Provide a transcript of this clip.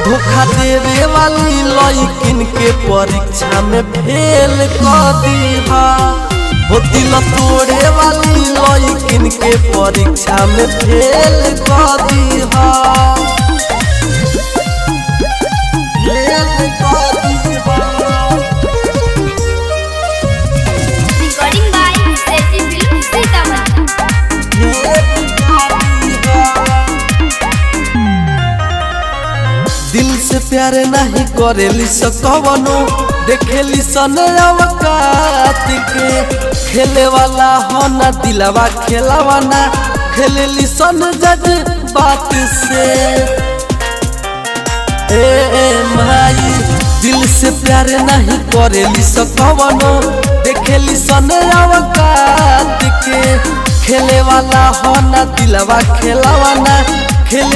धोखा देवे वाली लइकिन के परीक्षा में फेल कर दीहा। हो दिल तोड़े वाली लइकिन के परीक्षा में फेल कर दीहा। Recording by Seti Film Sitamarhi। दिल से प्यार नहीं करेली सकवनो, देखेली सन अवकात के। खेले वाला हो ना दिलवा खेलवाना, खेलेली सन जज बात से। माई दिल से प्यार नहीं करेली सकवनो, देखेली सन अवकात के। खेले वाला हो ना दिलवा खेलवाना, खेले